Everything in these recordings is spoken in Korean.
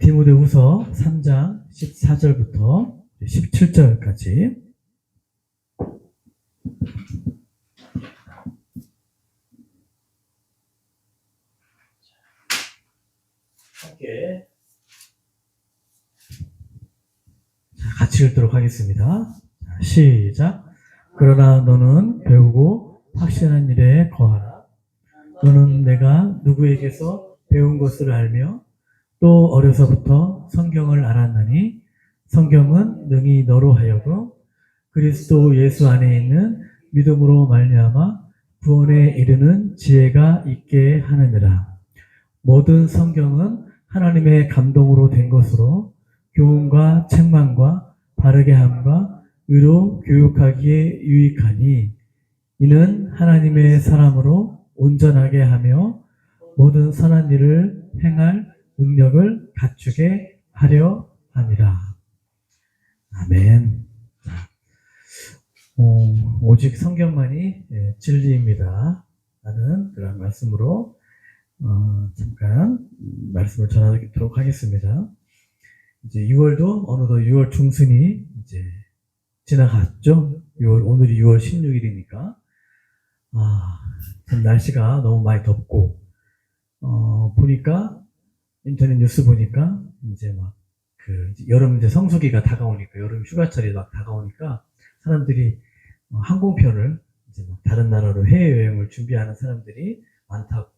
디모데후서 3장 14절부터 17절까지. 함께 같이 읽도록 하겠습니다. 시작. 그러나 너는 배우고 확신한 일에 거하라. 너는 내가 누구에게서 배운 것을 알며 또 어려서부터 성경을 알았나니 성경은 능히 너로 하여금 그리스도 예수 안에 있는 믿음으로 말미암아 구원에 이르는 지혜가 있게 하느니라. 모든 성경은 하나님의 감동으로 된 것으로 교훈과 책망과 바르게 함과 의로 교육하기에 유익하니 이는 하나님의 사람으로 온전하게 하며 모든 선한 일을 행할 능력을 갖추게 하려 함이라. 아멘. 오직 성경만이 진리입니다. 라는 그런 말씀으로 잠깐 말씀을 전하도록 하겠습니다. 이제 6월도 어느덧 6월 중순이 이제 지나갔죠. 오늘이 6월 16일이니까 날씨가 너무 많이 덥고 보니까 인터넷 뉴스 보니까 이제 막 여름 이제 성수기가 다가오니까 여름 휴가철이 막 다가오니까 사람들이 항공편을 이제 막 다른 나라로 해외 여행을 준비하는 사람들이 많다고.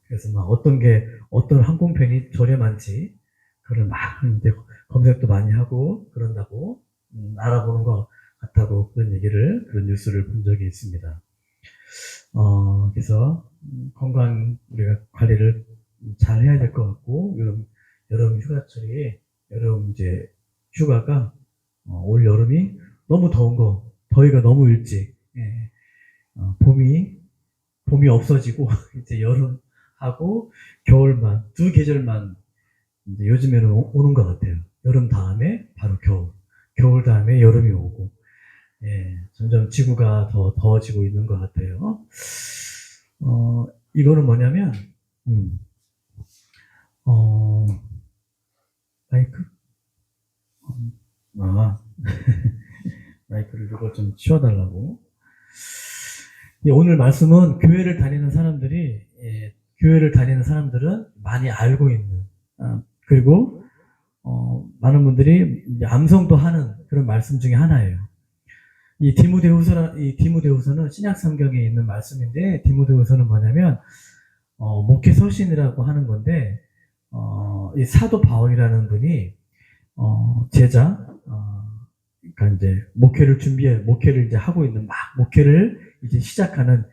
그래서 막 어떤 항공편이 저렴한지 그걸 막 이제 검색도 많이 하고 그런다고 알아보는 것 같다고 그런 뉴스를 본 적이 있습니다. 그래서 건강 우리가 관리를 잘 해야 될 것 같고 여름 휴가철이 여름 이제 휴가가 올 여름이 너무 더위가 너무 일찍 봄이 없어지고 이제 여름하고 겨울만 두 계절만 이제 요즘에는 오는 것 같아요. 여름 다음에 바로 겨울 다음에 여름이 오고 점점 지구가 더 더워지고 있는 것 같아요. 이거는 뭐냐면 마이크? 마이크를 이거 좀 치워달라고. 오늘 말씀은 교회를 다니는 사람들은 많이 알고 있는, 그리고 많은 분들이 이제 암송도 하는 그런 말씀 중에 하나예요. 이 디모데후서는 신약 성경에 있는 말씀인데, 디모데후서는 뭐냐면 목회 서신이라고 하는 건데, 이 사도 바울이라는 분이 그러니까 이제 목회를 이제 하고 있는 목회를 이제 시작하는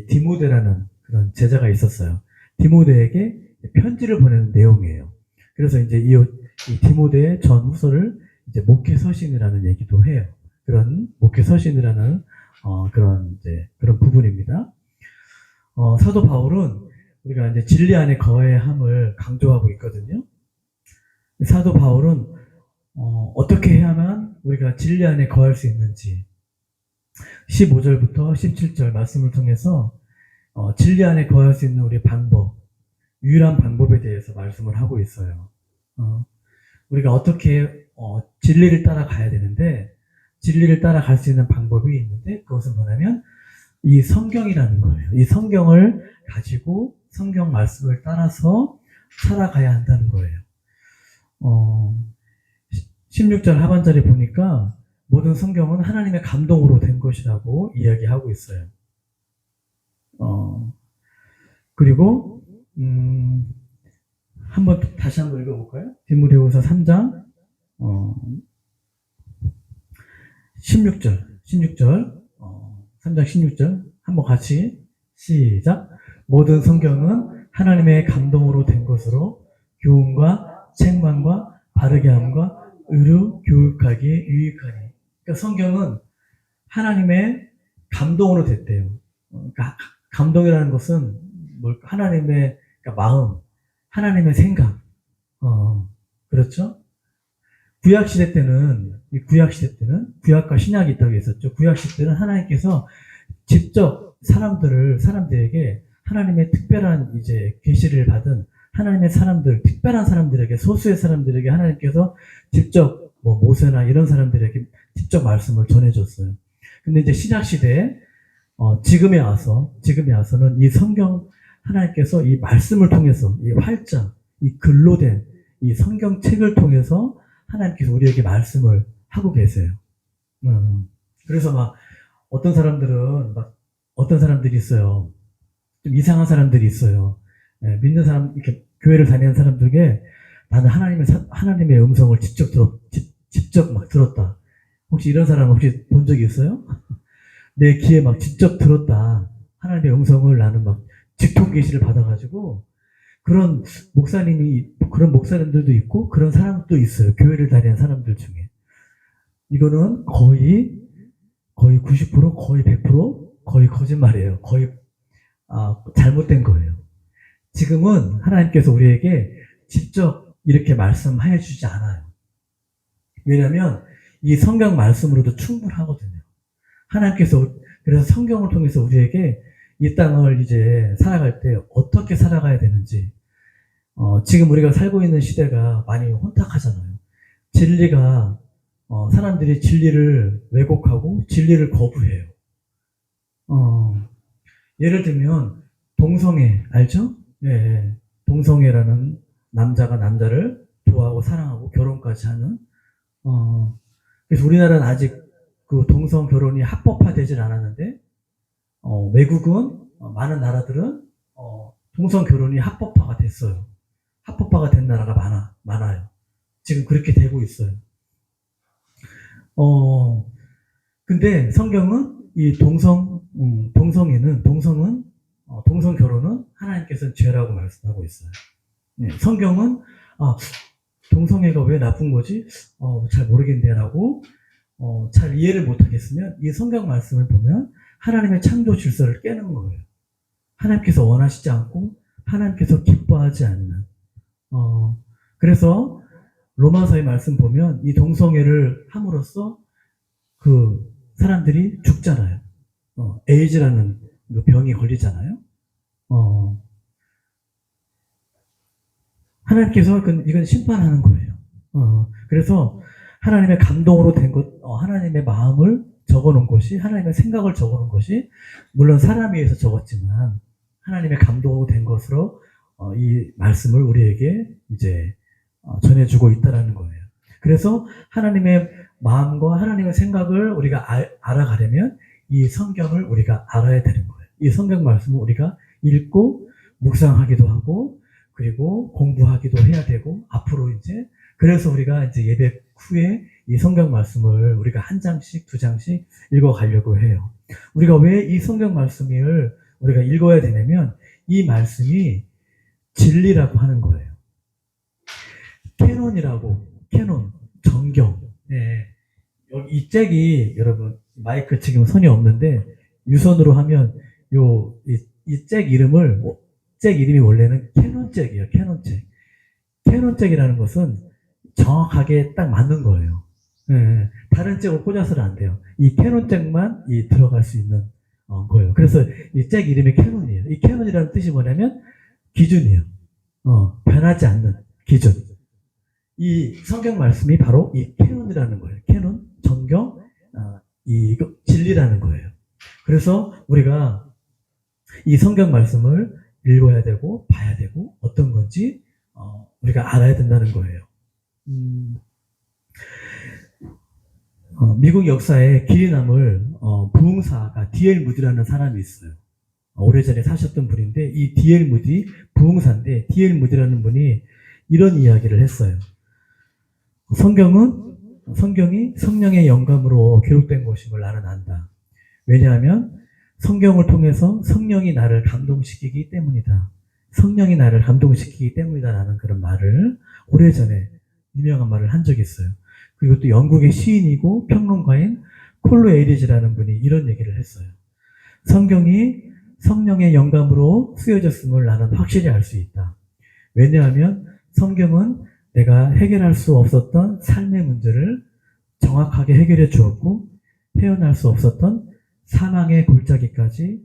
디모데라는 그런 제자가 있었어요. 디모데에게 편지를 보내는 내용이에요. 그래서 이제 이 디모데의 전 후서를 이제 목회 서신이라는 얘기도 해요. 그런 목회 서신이라는 그런 부분입니다. 사도 바울은 우리가 이제 진리 안에 거해함을 강조하고 있거든요. 사도 바울은 어떻게 해야만 우리가 진리 안에 거할 수 있는지 15절부터 17절 말씀을 통해서 진리 안에 거할 수 있는 우리의 유일한 방법에 대해서 말씀을 하고 있어요. 우리가 어떻게 진리를 따라가야 되는데, 진리를 따라갈 수 있는 방법이 있는데, 그것은 뭐냐면 이 성경이라는 거예요. 이 성경을 가지고 성경 말씀을 따라서 살아가야 한다는 거예요. 16절 하반절에 보니까 모든 성경은 하나님의 감동으로 된 것이라고 이야기하고 있어요. 그리고 다시 한번 읽어볼까요? 디모데후서 3장 16절 3장 16절 한번 같이 시작. 모든 성경은 하나님의 감동으로 된 것으로 교훈과 책망과 바르게 함과 의로 교육하기에 유익하니. 그러니까 성경은 하나님의 감동으로 됐대요. 그러니까 감동이라는 것은 하나님의 마음, 하나님의 생각. 그렇죠? 구약 시대 때는 구약과 신약이 있다고 했었죠. 구약 시대 때는 하나님께서 직접 사람들에게 하나님의 특별한 이제 계시를 받은 하나님의 사람들, 특별한 사람들에게, 소수의 사람들에게 하나님께서 직접 뭐 모세나 이런 사람들에게 직접 말씀을 전해줬어요. 근데 이제 신약 시대에 지금에 와서는 이 성경 하나님께서 이 말씀을 통해서 이 활자, 이 글로 된 이 성경책을 통해서 하나님께서 우리에게 말씀을 하고 계세요. 그래서 막 어떤 사람들이 있어요. 좀 이상한 사람들이 있어요. 예, 믿는 사람, 이렇게 교회를 다니는 사람들 중에 나는 하나님의 음성을 직접 막 들었다. 혹시 이런 사람 혹시 본 적이 있어요? 내 귀에 막 직접 들었다. 하나님의 음성을 나는 막 직통 계시를 받아가지고 그런 목사님들도 있고 그런 사람도 있어요. 교회를 다니는 사람들 중에. 이거는 거의 90%, 거의 100%, 거의 거짓말이에요. 거의 잘못된 거예요. 지금은 하나님께서 우리에게 직접 이렇게 말씀해 주지 않아요. 왜냐하면 이 성경 말씀으로도 충분하거든요. 하나님께서 그래서 성경을 통해서 우리에게 이 땅을 이제 살아갈 때 어떻게 살아가야 되는지 지금 우리가 살고 있는 시대가 많이 혼탁하잖아요. 사람들이 진리를 왜곡하고 진리를 거부해요. 예를 들면 동성애 알죠? 예, 동성애라는 남자가 남자를 좋아하고 사랑하고 결혼까지 하는 그래서 우리나라는 아직 그 동성 결혼이 합법화되질 않았는데 외국은 많은 나라들은 동성 결혼이 합법화가 됐어요. 합법화가 된 나라가 많아요. 지금 그렇게 되고 있어요. 근데 성경은 이 동성 결혼은 하나님께서는 죄라고 말씀하고 있어요. 네, 성경은 동성애가 왜 나쁜 거지? 잘 모르겠네라고 잘 이해를 못하겠으면 이 성경 말씀을 보면 하나님의 창조 질서를 깨는 거예요. 하나님께서 원하시지 않고 하나님께서 기뻐하지 않는 그래서 로마서의 말씀 보면 이 동성애를 함으로써 그 사람들이 죽잖아요. 에이즈라는 그 병이 걸리잖아요. 하나님께서 이건 심판하는 거예요. 그래서 하나님의 감동으로 된 것, 하나님의 마음을 적어놓은 것이, 하나님의 생각을 적어놓은 것이, 물론 사람에 의해서 적었지만, 하나님의 감동으로 된 것으로, 이 말씀을 우리에게 이제, 전해주고 있다라는 거예요. 그래서 하나님의 마음과 하나님의 생각을 우리가 알아가려면 이 성경을 우리가 알아야 되는 거예요. 이 성경 말씀을 우리가 읽고, 묵상하기도 하고, 그리고 공부하기도 해야 되고, 앞으로 이제, 그래서 우리가 이제 예배 후에 이 성경 말씀을 우리가 한 장씩, 두 장씩 읽어가려고 해요. 우리가 왜 이 성경 말씀을 우리가 읽어야 되냐면, 이 말씀이 진리라고 하는 거예요. 캐논, 정경. 네. 이 잭이, 여러분, 마이크 지금 선이 없는데, 유선으로 하면, 이 잭 이름이 원래는 캐논잭이에요, 캐논잭. 캐논잭이라는 것은 정확하게 딱 맞는 거예요. 네. 다른 잭을 꽂아서는 안 돼요. 이 캐논잭만 들어갈 수 있는 거예요. 그래서 이 잭 이름이 캐논이에요. 이 캐논이라는 뜻이 뭐냐면, 기준이에요. 변하지 않는 기준. 이 성경 말씀이 바로 이 캐논이라는 거예요. 캐논, 정경, 진리라는 거예요. 그래서 우리가 이 성경 말씀을 읽어야 되고 봐야 되고 어떤 건지 우리가 알아야 된다는 거예요. 미국 역사에 길이 남을 부흥사가 D.L. 무디라는 사람이 있어요. 오래전에 사셨던 분인데 이 D.L. 무디 부흥사인데 D.L. 무디라는 분이 이런 이야기를 했어요. 성경이 성령의 영감으로 기록된 것임을 나는 안다. 왜냐하면 성경을 통해서 성령이 나를 감동시키기 때문이다. 성령이 나를 감동시키기 때문이다라는 그런 말을 오래전에 유명한 말을 한 적이 있어요. 그리고 또 영국의 시인이고 평론가인 콜로 에이리지라는 분이 이런 얘기를 했어요. 성경이 성령의 영감으로 쓰여졌음을 나는 확실히 알 수 있다. 왜냐하면 성경은 내가 해결할 수 없었던 삶의 문제를 정확하게 해결해 주었고 헤어날 수 없었던 사망의 골짜기까지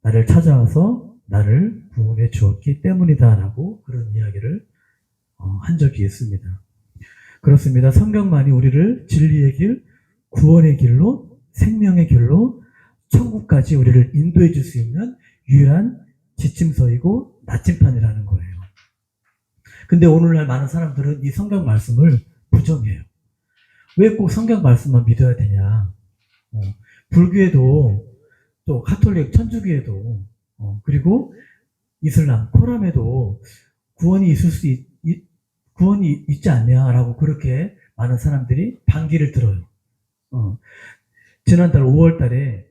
나를 찾아와서 나를 구원해 주었기 때문이다라고 그런 이야기를 한 적이 있습니다. 그렇습니다. 성경만이 우리를 진리의 길, 구원의 길로, 생명의 길로 천국까지 우리를 인도해 줄 수 있는 유일한 지침서이고 나침판이라는 거예요. 근데 오늘날 많은 사람들은 이 성경 말씀을 부정해요. 왜 꼭 성경 말씀만 믿어야 되냐? 불교에도 또 가톨릭 천주교에도 그리고 이슬람 코란에도 구원이 구원이 있지 않냐라고 그렇게 많은 사람들이 반기를 들어요. 지난달 5월 달에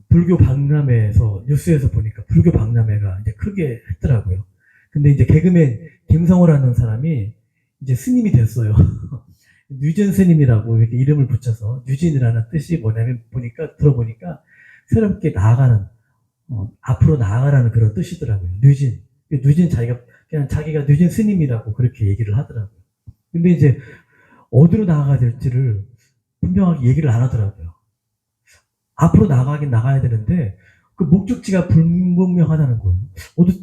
불교 박람회에서 뉴스에서 보니까 불교 박람회가 이제 크게 했더라고요. 근데 이제 개그맨 김성호라는 사람이 이제 스님이 됐어요. 뉴진 스님이라고 이렇게 이름을 붙여서 뉴진이라는 뜻이 뭐냐면 들어보니까 새롭게 나아가는 앞으로 나아가라는 그런 뜻이더라고요. 뉴진 자기가 뉴진 스님이라고 그렇게 얘기를 하더라고요. 근데 이제 어디로 나아가야 될지를 분명하게 얘기를 안 하더라고요. 앞으로 나가야 되는데 그 목적지가 불분명하다는 거예요.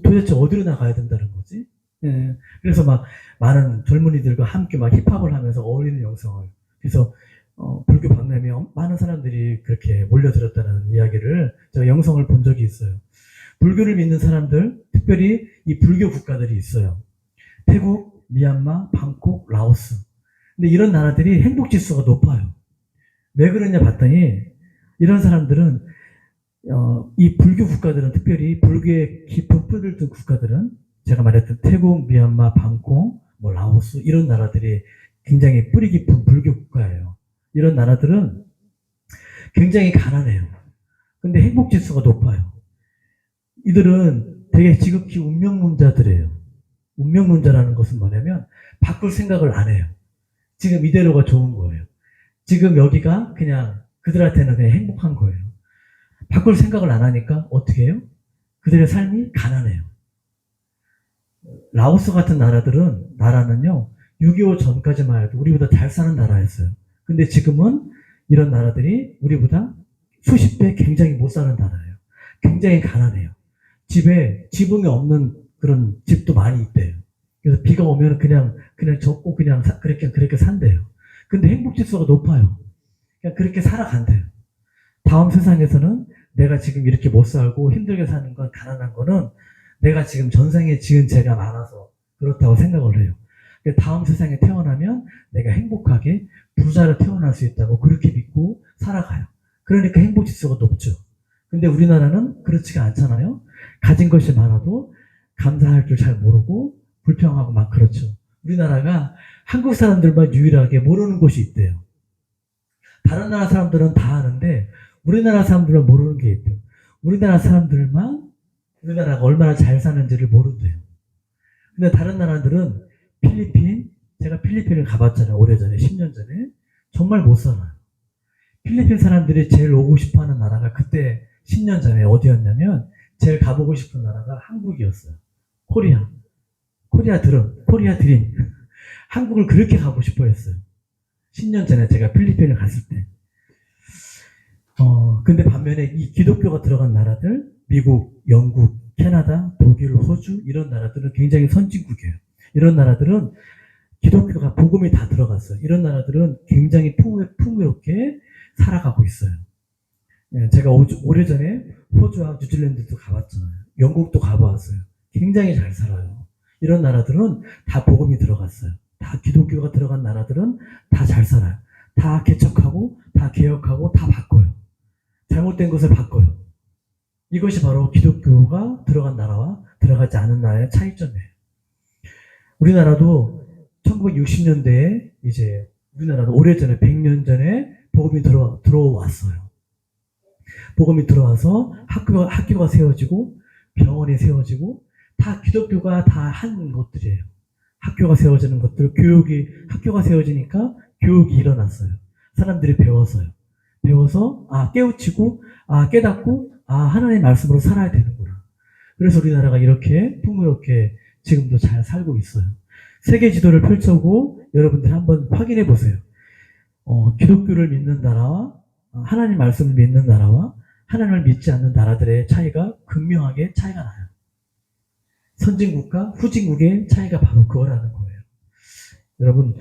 도대체 어디로 나가야 된다는 거지? 예. 그래서 막 많은 젊은이들과 함께 막 힙합을 하면서 어울리는 영상을, 그래서 불교 박람회에 많은 사람들이 그렇게 몰려들었다는 이야기를 제가 영상을 본 적이 있어요. 불교를 믿는 사람들, 특별히 이 불교 국가들이 있어요. 태국, 미얀마, 방콕, 라오스. 근데 이런 나라들이 행복 지수가 높아요. 왜 그러냐 봤더니 이런 사람들은 이 불교 국가들은, 특별히 불교의 깊은 뿌리를 둔 국가들은, 제가 말했던 태국, 미얀마, 방콕, 라오스, 이런 나라들이 굉장히 뿌리 깊은 불교 국가예요. 이런 나라들은 굉장히 가난해요. 근데 행복 지수가 높아요. 이들은 되게 지극히 운명론자들이에요. 운명론자라는 것은 뭐냐면 바꿀 생각을 안 해요. 지금 이대로가 좋은 거예요. 지금 여기가 그냥 그들한테는 그냥 행복한 거예요. 바꿀 생각을 안 하니까 어떻게 해요? 그들의 삶이 가난해요. 라오스 같은 나라는요, 6.25 전까지만 해도 우리보다 잘 사는 나라였어요. 근데 지금은 이런 나라들이 우리보다 수십 배 굉장히 못 사는 나라예요. 굉장히 가난해요. 집에 지붕이 없는 그런 집도 많이 있대요. 그래서 비가 오면 그냥 젖고 그렇게 산대요. 근데 행복지수가 높아요. 그냥 그렇게 살아간대요. 다음 세상에서는 내가 지금 이렇게 못 살고 힘들게 사는 건, 가난한 거는 내가 지금 전생에 지은 죄가 많아서 그렇다고 생각을 해요. 다음 세상에 태어나면 내가 행복하게 부자로 태어날 수 있다고 그렇게 믿고 살아가요. 그러니까 행복지수가 높죠. 근데 우리나라는 그렇지가 않잖아요. 가진 것이 많아도 감사할 줄 잘 모르고 불평하고 막 그렇죠. 우리나라가 한국 사람들만 유일하게 모르는 곳이 있대요. 다른 나라 사람들은 다 아는데 우리나라 사람들은 모르는 게 있대요. 우리나라 사람들만 우리나라가 얼마나 잘 사는지를 모른대요. 근데 다른 나라들은 제가 필리핀을 가봤잖아요. 오래전에, 10년 전에. 정말 못 살아요. 필리핀 사람들이 제일 오고 싶어 하는 나라가 그때 10년 전에 어디였냐면 제일 가보고 싶은 나라가 한국이었어요. 코리아 드림. 한국을 그렇게 가고 싶어 했어요. 10년 전에 제가 필리핀을 갔을 때. 근데 반면에 이 기독교가 들어간 나라들, 미국, 영국, 캐나다, 독일, 호주, 이런 나라들은 굉장히 선진국이에요. 이런 나라들은 기독교가, 복음이 다 들어갔어요. 이런 나라들은 굉장히 풍요롭게 살아가고 있어요. 제가 오래전에 호주와 뉴질랜드도 가봤잖아요. 영국도 가봤어요. 굉장히 잘 살아요. 이런 나라들은 다 복음이 들어갔어요. 다 기독교가 들어간 나라들은 다 잘 살아요. 다 개척하고, 다 개혁하고, 다 바꿔요. 잘못된 것을 바꿔요. 이것이 바로 기독교가 들어간 나라와 들어가지 않은 나라의 차이점이에요. 우리나라도 1960년대에 이제 우리나라도 오래전에 100년 전에 복음이 들어왔어요. 복음이 들어와서 학교가 세워지고 병원이 세워지고 다 기독교가 다 한 것들이에요. 학교가 세워지는 것들, 학교가 세워지니까 교육이 일어났어요. 사람들이 배워서 깨우치고, 깨닫고, 하나님의 말씀으로 살아야 되는구나. 그래서 우리나라가 이렇게 풍요롭게 지금도 잘 살고 있어요. 세계 지도를 펼쳐보고 여러분들 한번 확인해 보세요. 기독교를 믿는 나라와 하나님 말씀을 믿는 나라와 하나님을 믿지 않는 나라들의 차이가 극명하게 차이가 나요. 선진국과 후진국의 차이가 바로 그거라는 거예요. 여러분,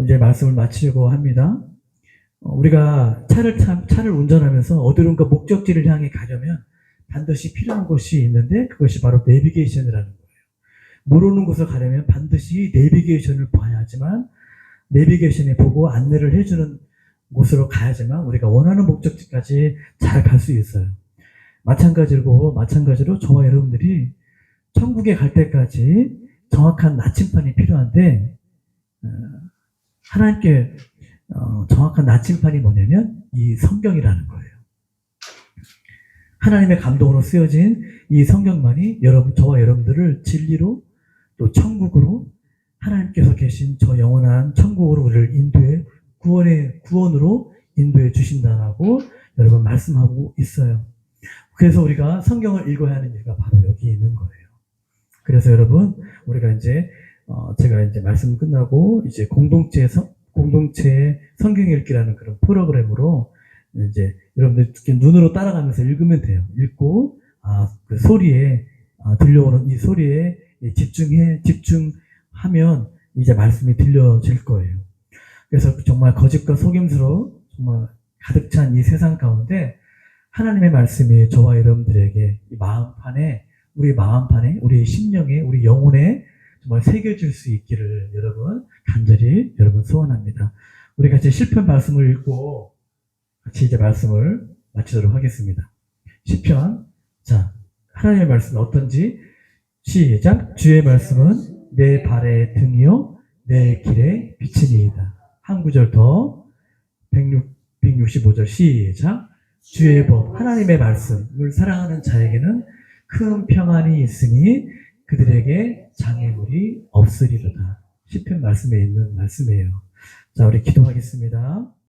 이제 말씀을 마치려고 합니다. 우리가 차를 운전하면서 어디론가 목적지를 향해 가려면 반드시 필요한 것이 있는데 그것이 바로 내비게이션이라는 거예요. 모르는 곳을 가려면 반드시 내비게이션을 봐야 하지만 내비게이션에 보고 안내를 해주는 곳으로 가야지만 우리가 원하는 목적지까지 잘 갈 수 있어요. 마찬가지로 저와 여러분들이 천국에 갈 때까지 정확한 나침판이 필요한데 하나님께 정확한 나침판이 뭐냐면 이 성경이라는 거예요. 하나님의 감동으로 쓰여진 이 성경만이 저와 여러분들을 진리로 또 천국으로 하나님께서 계신 저 영원한 천국으로 우리를 인도해 구원으로 인도해 주신다라고 여러분 말씀하고 있어요. 그래서 우리가 성경을 읽어야 하는 이유가 바로 여기 있는 거예요. 그래서 여러분 우리가 이제 제가 이제 말씀 끝나고 이제 공동체 성경 읽기라는 그런 프로그램으로 이제 여러분들 눈으로 따라가면서 읽으면 돼요. 읽고 그 소리에 들려오는 이 소리에 집중하면 이제 말씀이 들려질 거예요. 그래서 정말 거짓과 속임수로 정말 가득 찬 이 세상 가운데 하나님의 말씀이 저와 여러분들에게 우리 마음판에, 우리 심령에, 우리 영혼에 정말 새겨질 수 있기를 간절히 소원합니다. 우리 같이 시편 말씀을 읽고 같이 이제 말씀을 마치도록 하겠습니다. 시편, 자, 하나님의 말씀이 어떤지 시작. 주의 말씀은 내 발의 등이요 내 길의 빛이니이다. 한 구절 더 165절 시작. 주의 법, 하나님의 말씀을 사랑하는 자에게는 큰 평안이 있으니 그들에게 장애물이 없으리로다. 시편 말씀에 있는 말씀이에요. 자, 우리 기도하겠습니다.